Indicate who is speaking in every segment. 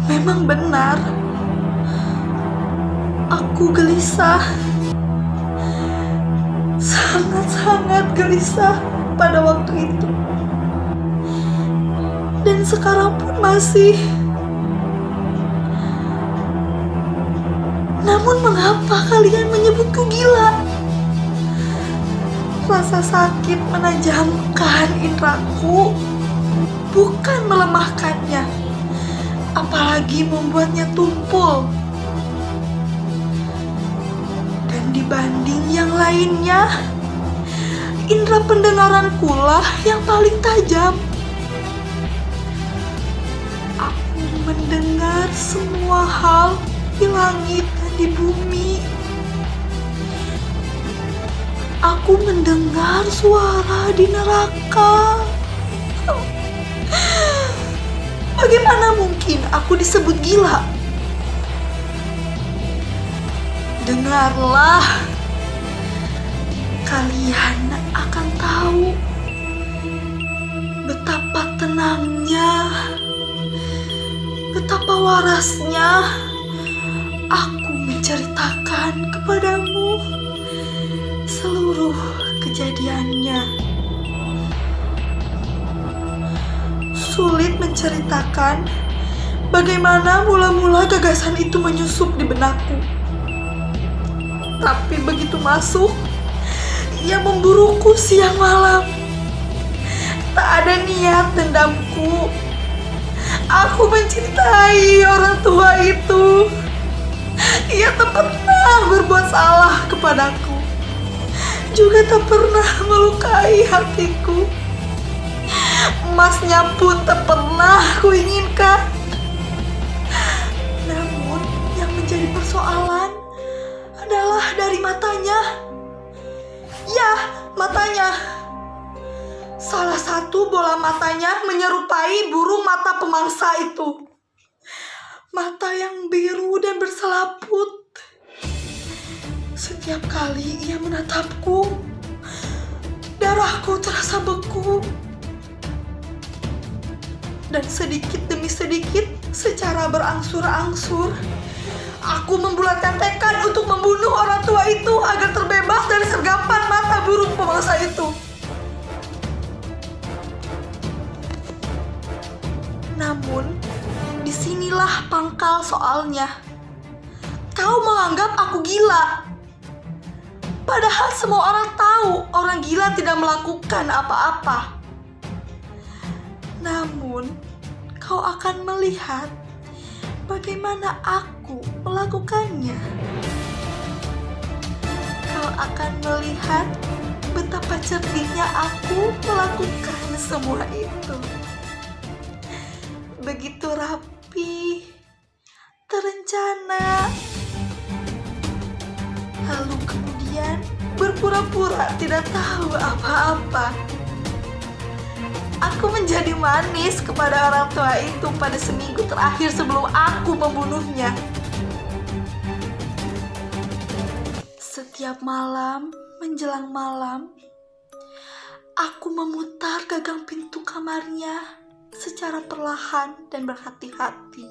Speaker 1: Memang benar, aku gelisah, sangat-sangat gelisah pada waktu itu. Dan sekarang pun masih. Namun mengapa kalian menyebutku gila? Rasa sakit menajamkan indraku, bukan melemahkannya, apalagi membuatnya tumpul. Dan dibanding yang lainnya, indera pendengaranku lah yang paling tajam. Aku mendengar semua hal di langit dan di bumi. Aku mendengar suara di neraka. Bagaimana mungkin aku disebut gila? Dengarlah, kalian akan tahu betapa tenangnya, betapa warasnya aku menceritakan kepadamu seluruh kejadiannya. Sulit menceritakan bagaimana mula-mula gagasan itu menyusup di benakku. Tapi begitu masuk, ia memburuku siang malam. Tak ada niat dendamku. Aku mencintai orang tua itu. Ia tak pernah berbuat salah kepadaku, juga tak pernah melukai hatiku. Emasnya pun tak pernah kuinginkan. Namun yang menjadi persoalan adalah dari matanya. Ya, matanya. Salah satu bola matanya menyerupai burung mata pemangsa itu. Mata yang biru dan berselaput. Setiap kali ia menatapku, darahku terasa beku. Dan sedikit demi sedikit, secara berangsur-angsur, aku membulatkan tekad untuk membunuh orang tua itu agar terbebas dari sergapan mata burung pemangsa itu. Namun, disinilah pangkal soalnya. Kau menganggap aku gila. Padahal semua orang tahu orang gila tidak melakukan apa-apa. Namun, kau akan melihat bagaimana aku melakukannya. Kau akan melihat betapa cerdiknya aku melakukan semua itu. Begitu rapi, terencana. Lalu kemudian berpura-pura tidak tahu apa-apa. Aku menjadi manis kepada orang tua itu pada seminggu terakhir sebelum aku membunuhnya. Setiap malam menjelang malam, aku memutar gagang pintu kamarnya secara perlahan dan berhati-hati.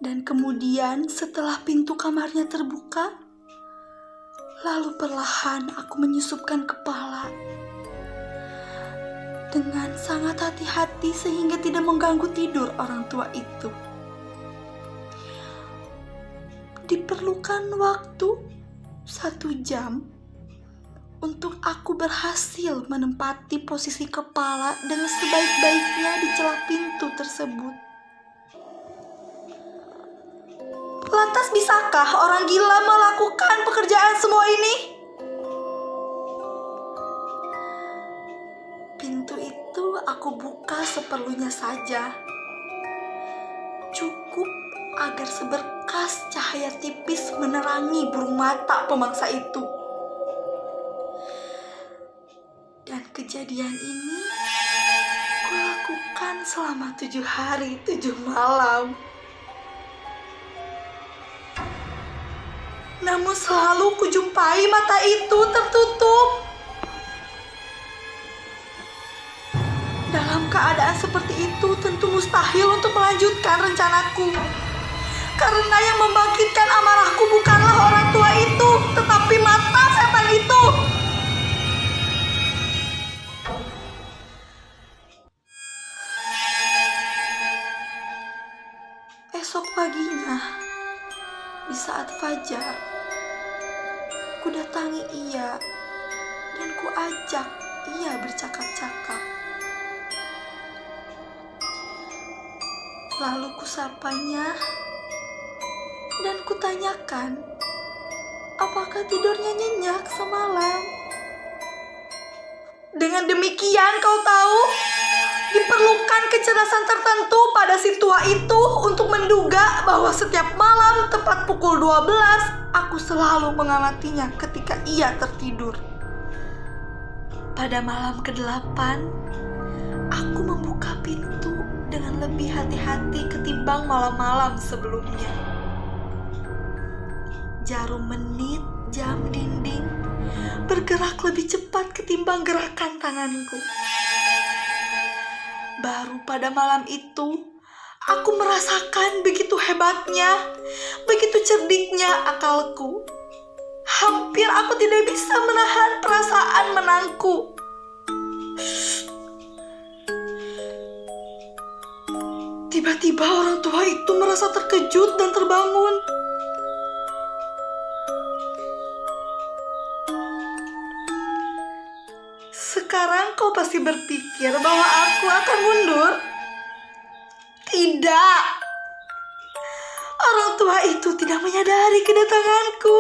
Speaker 1: Dan kemudian setelah pintu kamarnya terbuka, lalu perlahan aku menyusupkan kepala dengan sangat hati-hati sehingga tidak mengganggu tidur orang tua itu. Diperlukan waktu 1 jam untuk aku berhasil menempati posisi kepala dengan sebaik-baiknya di celah pintu tersebut. Lantas bisakah orang gila melakukan pekerjaan semua ini? Pintu itu aku buka seperlunya saja. Cukup agar seberkas cahaya tipis menerangi burung mata pemangsa itu. Dan kejadian ini kulakukan selama 7 hari 7 malam. Namun selalu kujumpai mata itu tertutup. Dalam keadaan seperti itu tentu mustahil untuk melanjutkan rencanaku. Karena yang membangkitkan amarahku bukanlah orang tua itu, tetapi mata setan itu. Esok paginya, di saat fajar, ku datangi ia dan ku ajak ia bercakap-cakap. Lalu ku sapanya dan kutanyakan, apakah tidurnya nyenyak semalam? Dengan demikian kau tahu, diperlukan kecerdasan tertentu pada si tua itu untuk menduga bahwa setiap malam tepat pukul 12, aku selalu mengamatinya ketika ia tertidur. Pada malam ke-8, aku membuka pintu dengan lebih hati-hati ketimbang malam-malam sebelumnya. Jarum menit, jam dinding bergerak lebih cepat ketimbang gerakan tanganku. Baru pada malam itu, aku merasakan begitu hebatnya, begitu cerdiknya akalku. Hampir aku tidak bisa menahan perasaan menangku. Tiba-tiba orang tua itu merasa terkejut dan terbangun. Sekarang kau pasti berpikir bahwa aku akan mundur. Tidak. Orang tua itu tidak menyadari kedatanganku.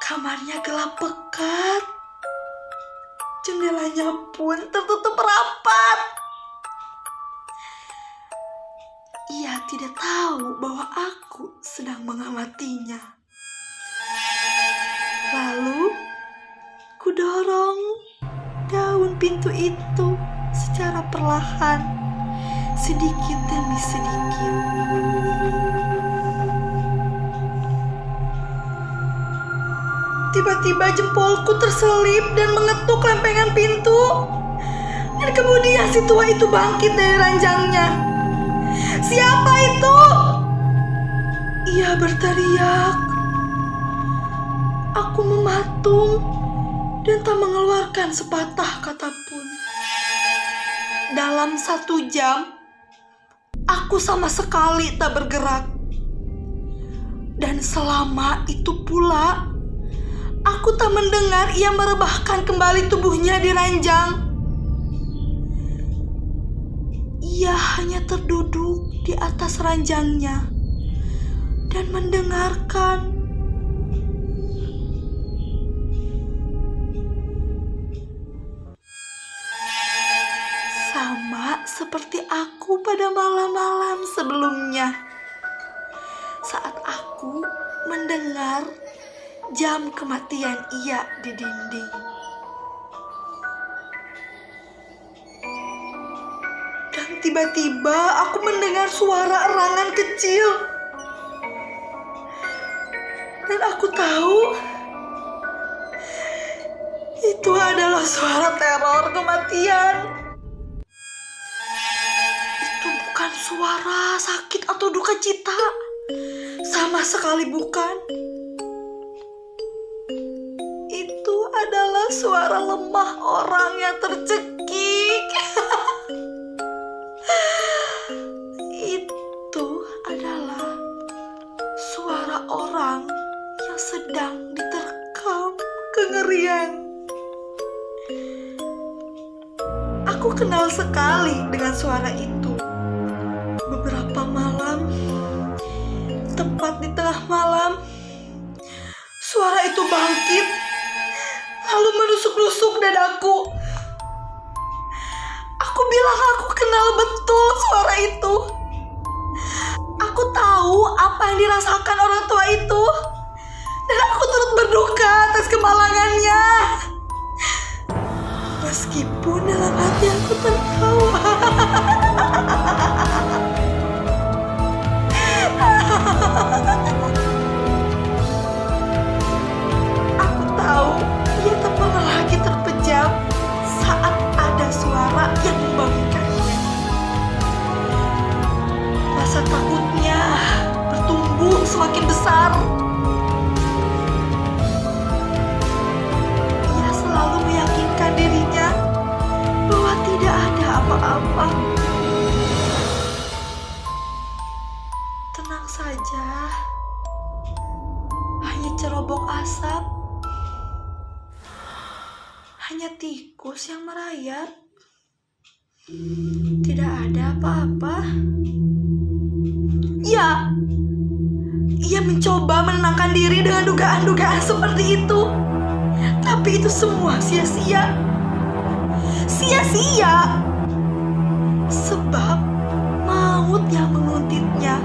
Speaker 1: Kamarnya gelap pekat. Jendelanya pun tertutup rapat. Ia tidak tahu bahwa aku sedang mengamatinya. Lalu, kudorong daun pintu itu secara perlahan, sedikit demi sedikit. Tiba-tiba jempolku terselip dan mengetuk lempengan pintu. Dan kemudian si tua itu bangkit dari ranjangnya. "Siapa itu?" Ia berteriak. Aku mematung dan tak mengeluarkan sepatah kata pun. Dalam 1 jam, aku sama sekali tak bergerak. Dan selama itu pula, aku tak mendengar ia merebahkan kembali tubuhnya di ranjang. Ia hanya terduduk di atas ranjangnya dan mendengarkan. Sama seperti aku pada malam-malam sebelumnya, saat aku mendengar jam kematian ia di dinding. Dan tiba-tiba aku mendengar suara erangan kecil. Dan aku tahu itu adalah suara teror kematian. Itu bukan suara sakit atau duka cita. Sama sekali bukan. Itu adalah suara lemah orang yang tercekik. Itu adalah suara orang yang sedang diterkam kengerian. Aku kenal sekali dengan suara itu. Beberapa malam, tepat di tengah malam, suara itu bangkit, lalu menusuk-nusuk dadaku. Aku bilang aku kenal betul suara itu. Aku tahu apa yang dirasakan orang tua itu, dan aku turut berduka atas kemalangannya. Meskipun dalam hati aku tertawa. Aku tahu ia tak pernah lagi terpejam saat Rasa takutnya bertumbuh semakin besar. Ia selalu meyakinkan dirinya bahwa tidak ada apa-apa. Tenang saja, hanya cerobong asap, hanya tikus yang merayap. Tidak ada apa-apa. Ia mencoba menenangkan diri dengan dugaan-dugaan seperti itu. Tapi itu semua sia-sia. Sia-sia. Sebab maut yang menguntitnya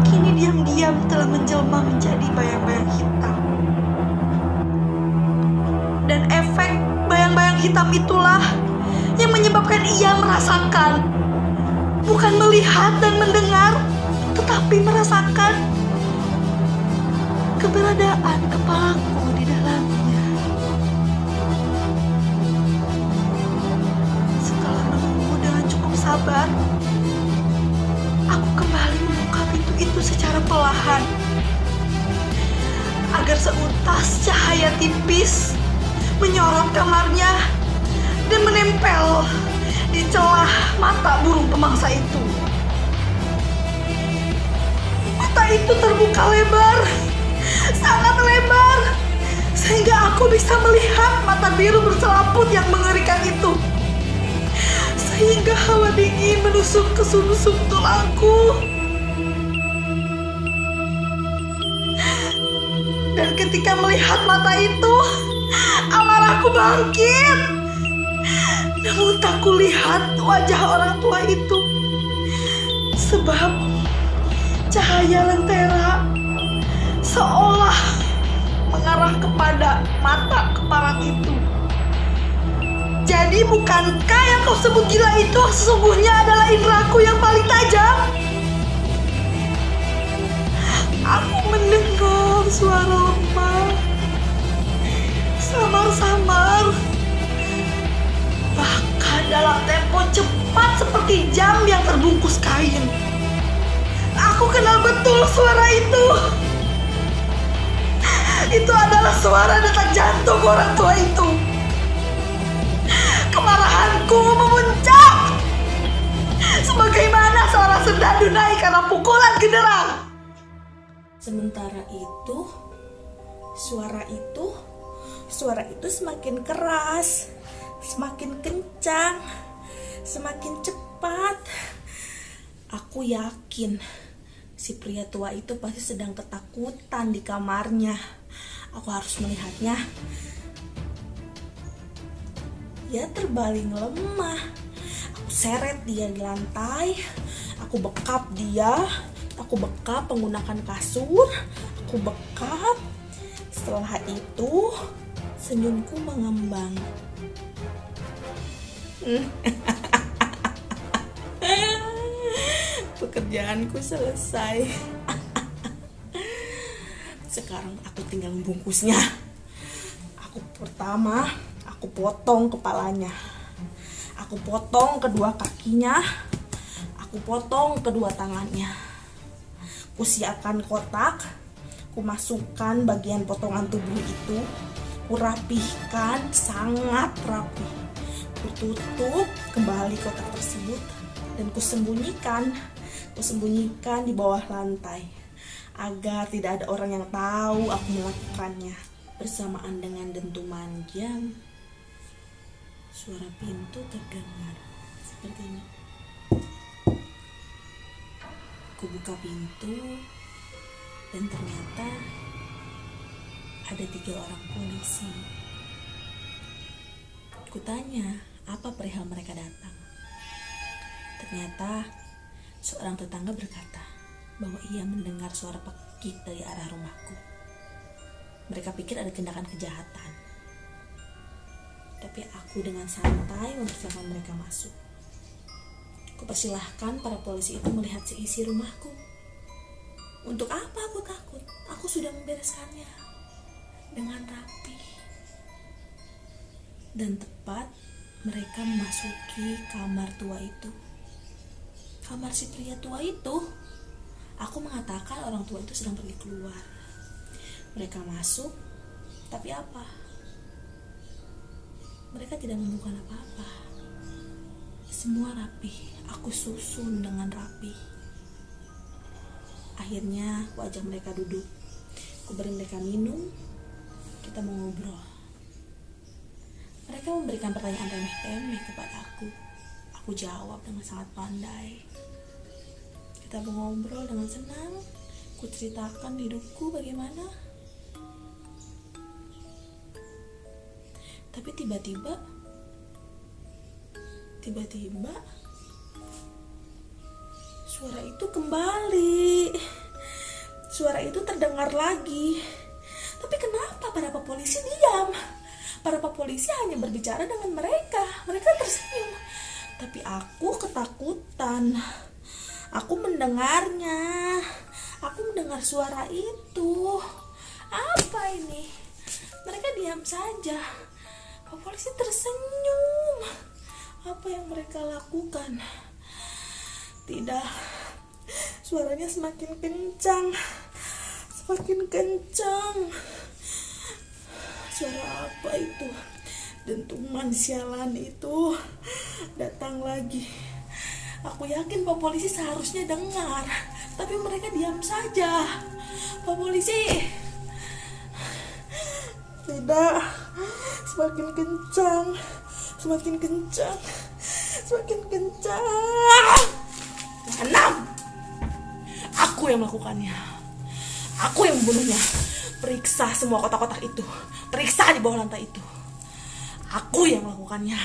Speaker 1: kini diam-diam telah menjelma menjadi bayang-bayang hitam. Dan efek bayang-bayang hitam itulah yang menyebabkan ia merasakan, bukan melihat dan mendengar, tetapi merasakan keberadaan kepalaku di dalamnya. Setelah menunggu dengan cukup sabar, aku kembali membuka pintu itu secara perlahan, agar seutas cahaya tipis menyorot kamarnya dan menempel di celah mata burung pemangsa itu. Mata itu terbuka lebar, sangat lebar, sehingga aku bisa melihat mata biru berselaput yang mengerikan itu. Sehingga hawa dingin menusuk ke sumsum tulangku. Dan ketika melihat mata itu, amarahku bangkit. Namun tak kulihat wajah orang tua itu, sebab cahaya lentera seolah mengarah kepada mata keparat itu. Jadi bukankah yang kau sebut gila itu sesungguhnya adalah indraku yang paling tajam? Aku mendengar suara lemah, samar-samar, bahkan dalam tempo cepat seperti jam yang terbungkus kain. Aku kenal betul suara itu. Itu adalah suara detak jantung orang tua itu. Kemarahanku memuncak, sebagaimana seorang serdadu naik karena pukulan genderang.
Speaker 2: Sementara itu, suara itu semakin keras, semakin kencang, semakin cepat. Aku yakin si pria tua itu pasti sedang ketakutan di kamarnya. Aku harus melihatnya. Dia terbaring lemah. Aku seret dia di lantai. Aku bekap dia. Aku bekap menggunakan kasur. Aku bekap. Setelah itu, senyumku mengembang. Pekerjaanku selesai. Sekarang aku tinggal membungkusnya. Aku potong kepalanya. Aku potong kedua kakinya. Aku potong kedua tangannya. Aku siapkan kotak. Aku masukkan bagian potongan tubuh itu. Aku rapihkan sangat rapi. Aku tutup kembali kotak tersebut dan kusembunyikan di bawah lantai agar tidak ada orang yang tahu aku melakukannya. Bersamaan dengan dentuman jam, suara pintu terdengar seperti ini. Aku buka pintu dan ternyata ada 3 orang polisi. Aku tanya apa perihal mereka datang. Ternyata seorang tetangga berkata bahwa ia mendengar suara pekik dari arah rumahku. Mereka pikir ada tindakan kejahatan. Tapi aku dengan santai mempersilahkan mereka masuk. Kupersilahkan para polisi itu melihat seisi rumahku. Untuk apa aku takut? Aku sudah membereskannya dengan rapi. Dan tepat mereka memasuki kamar tua itu. Kamar si pria tua itu. Aku mengatakan orang tua itu sedang pergi keluar. Mereka masuk, tapi apa? Mereka tidak menemukan apa-apa. Semua rapi, aku susun dengan rapi. Akhirnya aku ajak mereka duduk. Aku beri mereka minum, kita mau ngobrol. Mereka memberikan pertanyaan remeh-temeh kepada aku. Aku jawab dengan sangat pandai. Kita mau ngobrol dengan senang. Aku ceritakan hidupku bagaimana. Tapi tiba-tiba suara itu kembali. Suara itu terdengar lagi. Tapi kenapa para polisi diam? Para polisi hanya berbicara dengan mereka. Mereka tersenyum. Tapi aku ketakutan. Aku mendengarnya. Aku mendengar suara itu. Apa ini? Mereka diam saja. Polisi tersenyum. Apa yang mereka lakukan? Tidak. Suaranya semakin kencang. Semakin kencang. Suara apa itu? Dentuman sialan itu datang lagi. Aku yakin Pak Polisi seharusnya dengar, tapi mereka diam saja. Pak Polisi. Tidak. Semakin kencang. Semakin kencang. Semakin kencang. 6. Aku yang melakukannya. Aku yang membunuhnya. Periksa semua kotak-kotak itu. Periksa di bawah lantai itu. Aku yang melakukannya.